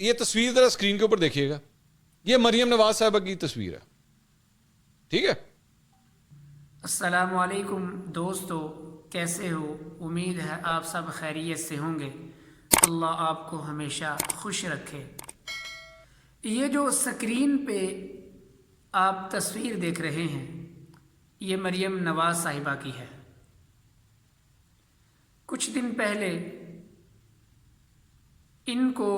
یہ تصویر ذرا اسکرین کے اوپر دیکھیے گا, یہ مریم نواز صاحبہ کی تصویر ہے, ٹھیک ہے. السلام علیکم دوستو, کیسے ہو؟ امید ہے آپ سب خیریت سے ہوں گے. اللہ آپ کو ہمیشہ خوش رکھے. یہ جو اسکرین پہ آپ تصویر دیکھ رہے ہیں یہ مریم نواز صاحبہ کی ہے. کچھ دن پہلے ان کو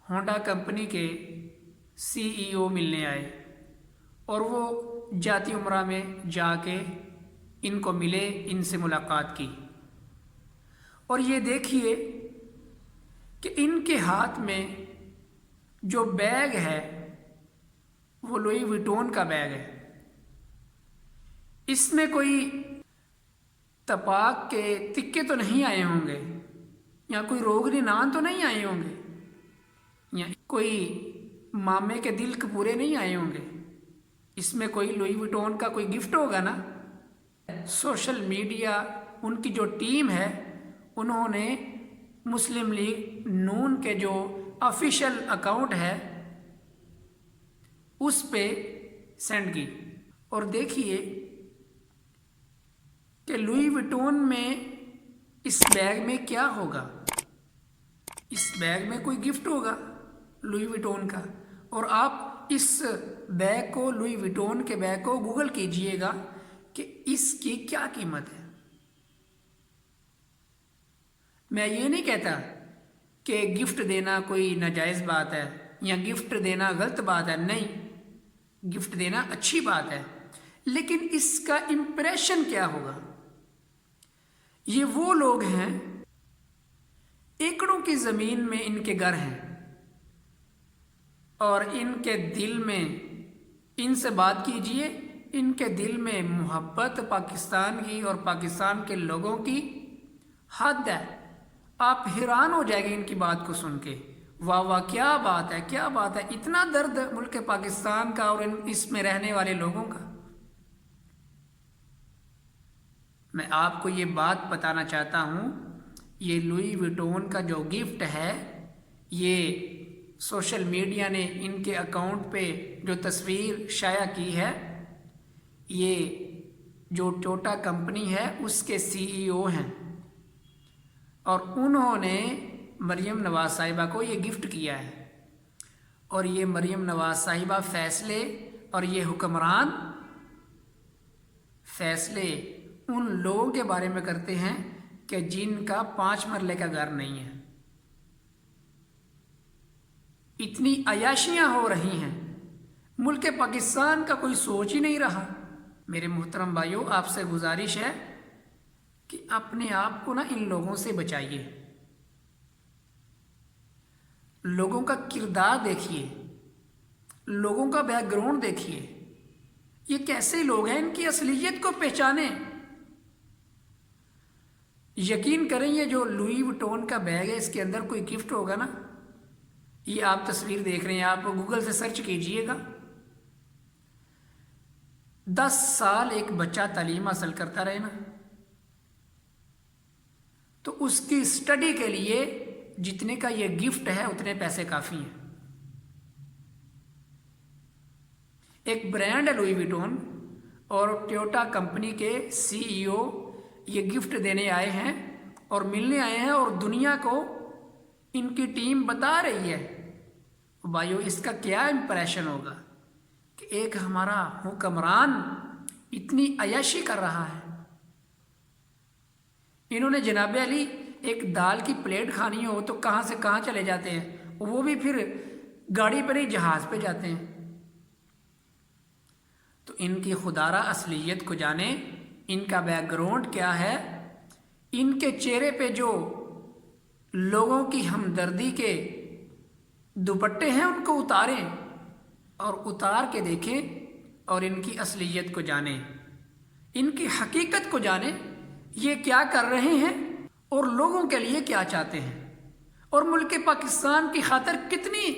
ہونڈا کمپنی کے CEO ملنے آئے اور وہ جاتی عمرہ میں جا کے ان کو ملے, ان سے ملاقات کی. اور یہ دیکھیے کہ ان کے ہاتھ میں جو بیگ ہے وہ لوئی وٹون کا بیگ ہے. اس میں کوئی تپاک کے تکے تو نہیں آئے ہوں گے, یا کوئی روغنی نان تو نہیں آئے ہوں گے, یا کوئی مامے کے دل کے پورے نہیں آئے ہوں گے. اس میں کوئی لوئی وٹون کا کوئی گفٹ ہوگا نا. سوشل میڈیا ان کی جو ٹیم ہے انہوں نے مسلم لیگ نون کے جو آفیشیل اکاؤنٹ ہے اس پہ سینڈ کی. اور دیکھیے کہ لوئی وٹون میں اس بیگ میں کیا ہوگا. اس بیگ میں کوئی گفٹ ہوگا لوئی وٹون کا, اور آپ اس بیگ کو, لوئی وٹون کے بیگ کو گوگل کیجئے گا کہ اس کی کیا قیمت ہے. میں یہ نہیں کہتا کہ گفٹ دینا کوئی ناجائز بات ہے یا گفٹ دینا غلط بات ہے, نہیں, گفٹ دینا اچھی بات ہے, لیکن اس کا امپریشن کیا ہوگا. یہ وہ لوگ ہیں, ایکڑوں کی زمین میں ان کے گھر ہیں, اور ان کے دل میں, ان سے بات کیجئے, ان کے دل میں محبت پاکستان کی اور پاکستان کے لوگوں کی حد ہے. آپ حیران ہو جائیں گے ان کی بات کو سن کے. واہ واہ, کیا بات ہے, کیا بات ہے, اتنا درد ملک پاکستان کا اور اس میں رہنے والے لوگوں کا. میں آپ کو یہ بات بتانا چاہتا ہوں, یہ لوئی وٹون کا جو گفٹ ہے, یہ سوشل میڈیا نے ان کے اکاؤنٹ پہ جو تصویر شائع کی ہے, یہ جو ٹوٹا کمپنی ہے اس کے CEO ہیں, اور انہوں نے مریم نواز صاحبہ کو یہ گفٹ کیا ہے. اور یہ مریم نواز صاحبہ فیصلے اور یہ حکمران فیصلے ان لوگوں کے بارے میں کرتے ہیں کہ جن کا 5 مرلے کا گھر نہیں ہے. اتنی عیاشیاں ہو رہی ہیں, ملک پاکستان کا کوئی سوچ ہی نہیں رہا. میرے محترم بھائیوں, آپ سے گزارش ہے کہ اپنے آپ کو نا ان لوگوں سے بچائیے. لوگوں کا کردار دیکھیے, لوگوں کا بیک گراؤنڈ دیکھیے, یہ کیسے لوگ ہیں, ان کی اصلیت کو پہچانیں. یقین کریں یہ جو لوئی وٹون کا بیگ ہے اس کے اندر کوئی گفٹ ہوگا نا. یہ آپ تصویر دیکھ رہے ہیں, آپ گوگل سے سرچ کیجئے گا. 10 سال ایک بچہ تعلیم حاصل کرتا رہے نا, تو اس کی اسٹڈی کے لیے جتنے کا یہ گفٹ ہے اتنے پیسے کافی ہیں. ایک برانڈ ہے لوئی وٹون, اور ٹویوٹا کمپنی کے CEO یہ گفٹ دینے آئے ہیں اور ملنے آئے ہیں, اور دنیا کو ان کی ٹیم بتا رہی ہے. بھائیو, اس کا کیا امپریشن ہوگا کہ ایک ہمارا حکمران اتنی عیاشی کر رہا ہے. انہوں نے جناب علی ایک دال کی پلیٹ کھانی ہو تو کہاں سے کہاں چلے جاتے ہیں, وہ بھی پھر گاڑی پر ہی, جہاز پہ جاتے ہیں. تو ان کی خدارہ اصلیت کو جانیں, ان کا بیک گراؤنڈ کیا ہے, ان کے چہرے پہ جو لوگوں کی ہمدردی کے دوپٹے ہیں ان کو اتاریں, اور اتار کے دیکھیں, اور ان کی اصلیت کو جانیں, ان کی حقیقت کو جانیں. یہ کیا کر رہے ہیں اور لوگوں کے لیے کیا چاہتے ہیں, اور ملک پاکستان کی خاطر کتنی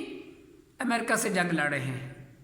امریکہ سے جنگ لڑ رہے ہیں.